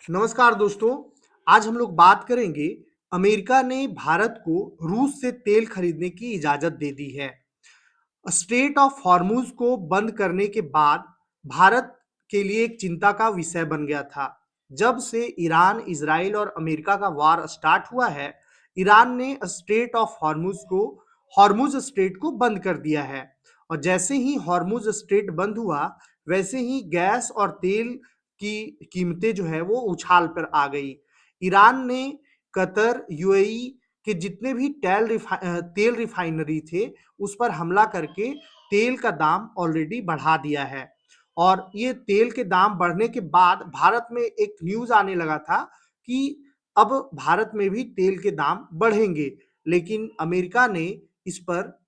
नमस्कार दोस्तों। आज हम लोग बात करेंगे। अमेरिका ने भारत को रूस से तेल खरीदने की इजाजत दे दी है। स्ट्रेट ऑफ हॉर्मुज को बंद करने के बाद भारत के लिए एक चिंता का विषय बन गया था। जब से ईरान, इजराइल और अमेरिका का वार स्टार्ट हुआ है, ईरान ने स्ट्रेट ऑफ हॉर्मुज स्ट्रेट को बंद कर दिया है। और जैसे ही हॉर्मुज स्ट्रेट बंद हुआ, वैसे ही गैस और तेल की कीमतें जो है वो उछाल पर आ गई। ईरान ने कतर, यूएई के जितने भी तेल रिफाइनरी थे, उस पर हमला करके तेल का दाम ऑलरेडी बढ़ा दिया है। और ये तेल के दाम बढ़ने के बाद भारत में एक न्यूज आने लगा था कि अब भारत में भी तेल के दाम बढ़ेंगे, लेकिन अमेरिका ने इस पर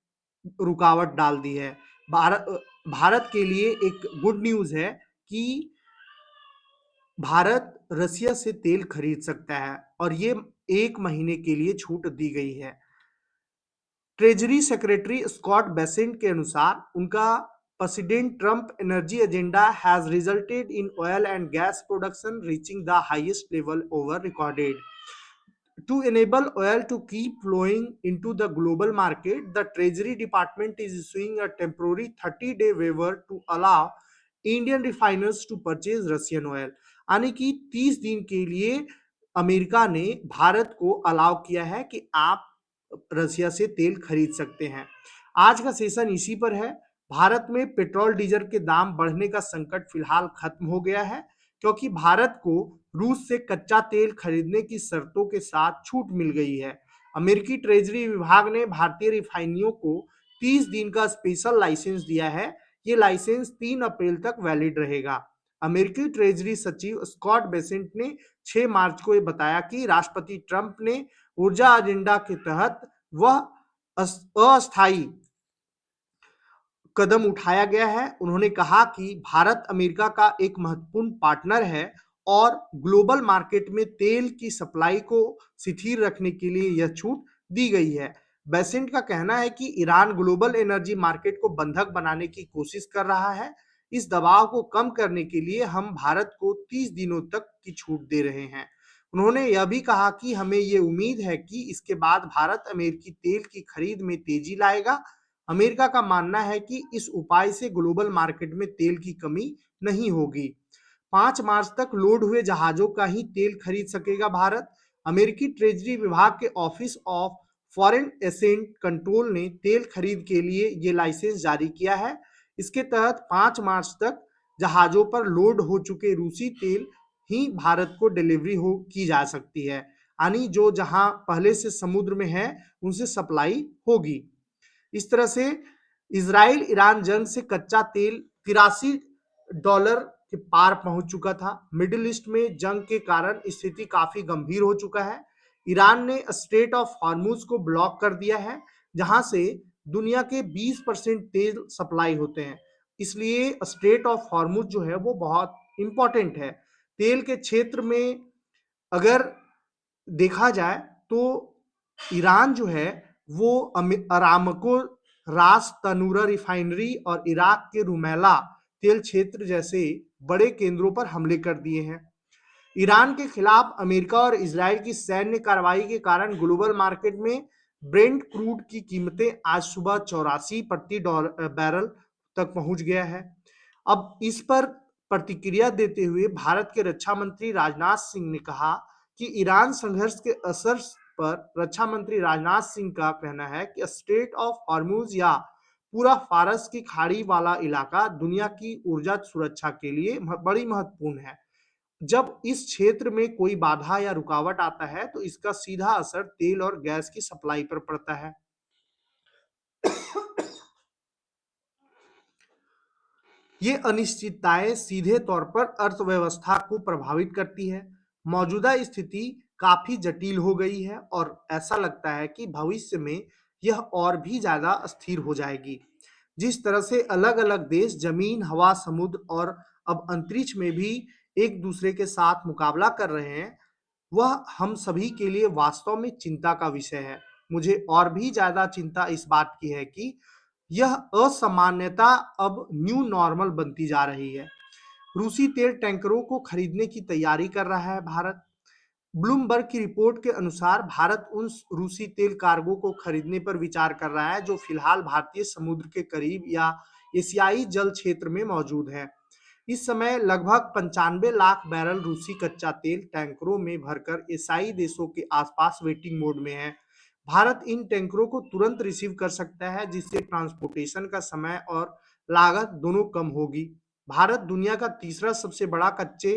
रुकावट डाल दी है। भारत भारत के लिए एक गुड न्यूज है कि भारत रसिया से तेल खरीद सकता है और ये 1 महीने के लिए छूट दी गई है। ट्रेजरी सेक्रेटरी स्कॉट बेसेंट के अनुसार उनका president Trump energy agenda has resulted in oil and gas production reaching the highest level over recorded. To enable oil to keep flowing into the global market, the Treasury Department is issuing a temporary 30-day waiver to allow Indian refiners to purchase Russian oil। यानी कि 30 दिन के लिए America ने भारत को allow किया है कि आप रसिया से तेल खरीद सकते हैं। आज का सेशन इसी पर है। भारत में पेट्रोल डीजल के दाम बढ़ने का संकट फिलहाल खत्म हो गया है, क्योंकि भारत को रूस से कच्चा तेल खरीदने की शर्तों के साथ छूट मिल गई है। अमेरिकी ट्रेजरी विभाग ने भारतीय रिफाइनरियों को 30 दिन का स्पेशल लाइसेंस दिया है। ये लाइसेंस 3 अप्रैल तक वैलिड रहेगा। अमेरिकी ट्रेजरी सचिव स्कॉट बेसेंट ने 6 मार्च को ये बताया कि राष्ट्रपति ट्रंप ने ऊर्जा एजेंडा के तहत वह अस्थायी कदम उठाया गया है। उन्होंने कहा कि भारत अमेरिका का एक महत्वपूर्ण पार्टनर है और ग्लोबल मार्केट में तेल की सप्लाई को शिथिल रखने के लिए यह छूट दी गई है। बेसेंट का कहना है कि ईरान ग्लोबल एनर्जी मार्केट को बंधक बनाने की कोशिश कर रहा है। इस दबाव को कम करने के लिए हम भारत को 30 दिनों तक की छूट दे रहे हैं। उन्होंने यह भी कहा कि हमें ये उम्मीद है कि इसके बाद भारत अमेरिकी तेल की खरीद में तेजी लाएगा। अमेरिका का मानना है कि इस उपाय से ग्लोबल मार्केट में तेल की कमी नहीं होगी। 5 मार्च तक लोड हुए जहाजों का ही तेल खरीद सकेगा भारत। अमेरिकी ट्रेजरी विभाग के office of foreign asset control ने तेल खरीद के लिए ये लाइसेंस जारी किया है। इसके तहत 5 मार्च तक जहाजों पर लोड हो चुके रूसी तेल ही भारत को डिलीवरी हो की जा सकती है, यानी जो जहां पहले से समुद्र में है उनसे सप्लाई होगी। इस तरह से इसराइल ईरान जंग से कच्चा तेल $83 के पार पहुंच चुका था। मिडिल ईस्ट में जंग के कारण स्थिति काफी गंभीर हो चुका है। ईरान ने स्ट्रेट ऑफ हॉर्मुज को ब्लॉक कर दिया है, जहां से दुनिया के 20% तेल सप्लाई होते हैं। इसलिए स्ट्रेट ऑफ हॉर्मुज जो है वो बहुत इंपॉर्टेंट है तेल के क्षेत्र में। अगर देखा जाए तो ईरान जो है वो अरामको, रास तनूरा रिफाइनरी और इराक के रुमैला तेल क्षेत्र जैसे बड़े केंद्रों पर हमले कर दिए हैं। ईरान के खिलाफ अमेरिका और इसराइल की सैन्य कार्रवाई के कारण ग्लोबल मार्केट में ब्रेंट क्रूड की कीमतें आज सुबह 84 प्रति बैरल तक पहुंच गया है। अब इस पर प्रतिक्रिया देते हुए भारत के रक्षा मंत्री राजनाथ सिंह ने कहा कि ईरान संघर्ष के असर पर रक्षा मंत्री राजनाथ सिंह का कहना है कि स्ट्रेट ऑफ हॉर्मुज या पूरा फारस की खाड़ी वाला इलाका दुनिया की ऊर्जा सुरक्षा के लिए बड़ी महत्वपूर्ण है। जब इस क्षेत्र में कोई बाधा या रुकावट आता है तो इसका सीधा असर तेल और गैस की सप्लाई पर पड़ता है। ये अनिश्चितताएं सीधे तौर पर अर्थव्यवस्था को प्रभावित करती है। मौजूदा स्थिति काफी जटिल हो गई है और ऐसा लगता है कि भविष्य में यह और भी ज्यादा अस्थिर हो जाएगी। जिस तरह से अलग अलग देश जमीन, हवा, समुद्र और अब अंतरिक्ष में भी एक दूसरे के साथ मुकाबला कर रहे हैं, वह हम सभी के लिए वास्तव में चिंता का विषय है। मुझे और भी ज्यादा चिंता इस बात की है कि यह असामान्यता अब न्यू नॉर्मल बनती जा रही है। रूसी तेल टैंकरों को खरीदने की तैयारी कर रहा है भारत। ब्लूमबर्ग की रिपोर्ट के अनुसार भारत उन रूसी तेल कार्गो को खरीदने पर विचार कर रहा है जो फिलहाल भारतीय समुद्र के करीब या एशियाई जल क्षेत्र में मौजूद है। इस समय लगभग 95 लाख बैरल रूसी कच्चा तेल टैंकरों में भरकर एशियाई देशों के आसपास वेटिंग मोड में है। भारत इन टैंकरों को तुरंत रिसीव कर सकता है, जिससे ट्रांसपोर्टेशन का समय और लागत दोनों कम होगी। भारत दुनिया का तीसरा सबसे बड़ा कच्चे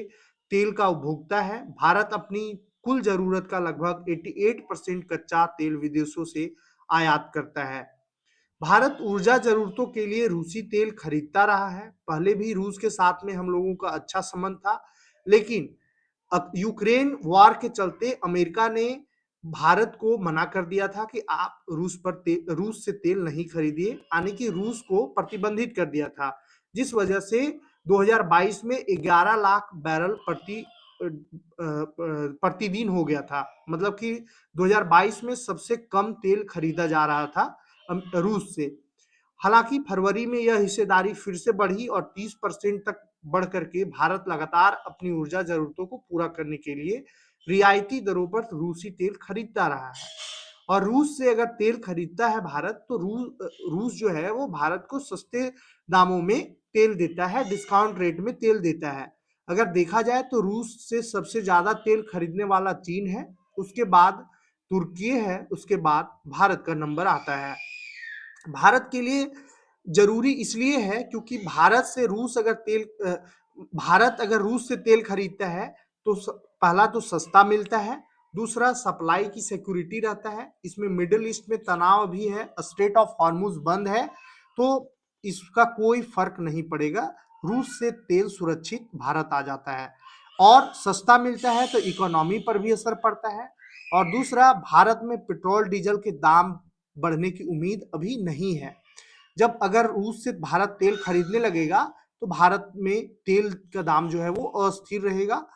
तेल का उपभोक्ता है। भारत अपनी कुल जरूरत का लगभग 88% कच्चा तेल विदेशों से आयात करता है। भारत ऊर्जा जरूरतों के लिए रूसी तेल खरीदता रहा है। पहले भी रूस के साथ में हम लोगों का अच्छा संबंध था, लेकिन अब यूक्रेन वॉर के चलते अमेरिका ने भारत को मना कर दिया था कि आप रूस से तेल नहीं खरीदिए, यानी कि रूस को प्रतिबंधित कर दिया था, जिस वजह से 2022 में 11 लाख बैरल प्रतिदिन हो गया था। मतलब कि 2022 में सबसे कम तेल खरीदा जा रहा था रूस से। हालांकि फरवरी में यह हिस्सेदारी फिर से बढ़ी और 30% तक बढ़ करके भारत लगातार अपनी ऊर्जा जरूरतों को पूरा करने के लिए रियायती दरों पर रूसी तेल खरीदता रहा है। और रूस से अगर तेल खरीदता है भारत, तो रूस जो है वो भारत को सस्ते दामों में तेल देता है, डिस्काउंट रेट में तेल देता है। अगर देखा जाए तो रूस से सबसे ज्यादा तेल खरीदने वाला चीन है, उसके बाद तुर्की है, उसके बाद भारत का नंबर आता है। भारत के लिए जरूरी इसलिए है क्योंकि भारत अगर रूस से तेल खरीदता है तो पहला तो सस्ता मिलता है, दूसरा सप्लाई की सिक्योरिटी रहता है। इसमें मिडिल ईस्ट में तनाव भी है, स्ट्रेट ऑफ हॉर्मुज बंद है, तो इसका कोई फर्क नहीं पड़ेगा। रूस से तेल सुरक्षित भारत आ जाता है और सस्ता मिलता है, तो इकोनॉमी पर भी असर पड़ता है। और दूसरा, भारत में पेट्रोल डीजल के दाम बढ़ने की उम्मीद अभी नहीं है। जब अगर रूस से भारत तेल खरीदने लगेगा तो भारत में तेल का दाम जो है वो अस्थिर रहेगा,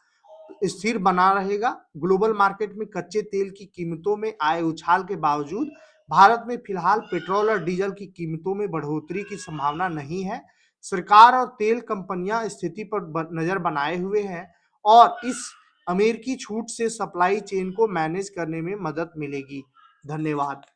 स्थिर बना रहेगा। ग्लोबल मार्केट में कच्चे तेल की कीमतों में आए उछाल के बावजूद भारत में फिलहाल पेट्रोल और डीजल की कीमतों में बढ़ोतरी की संभावना नहीं है। सरकार और तेल कंपनियां स्थिति पर नजर बनाए हुए हैं और इस अमेरिकी छूट से सप्लाई चेन को मैनेज करने में मदद मिलेगी। धन्यवाद।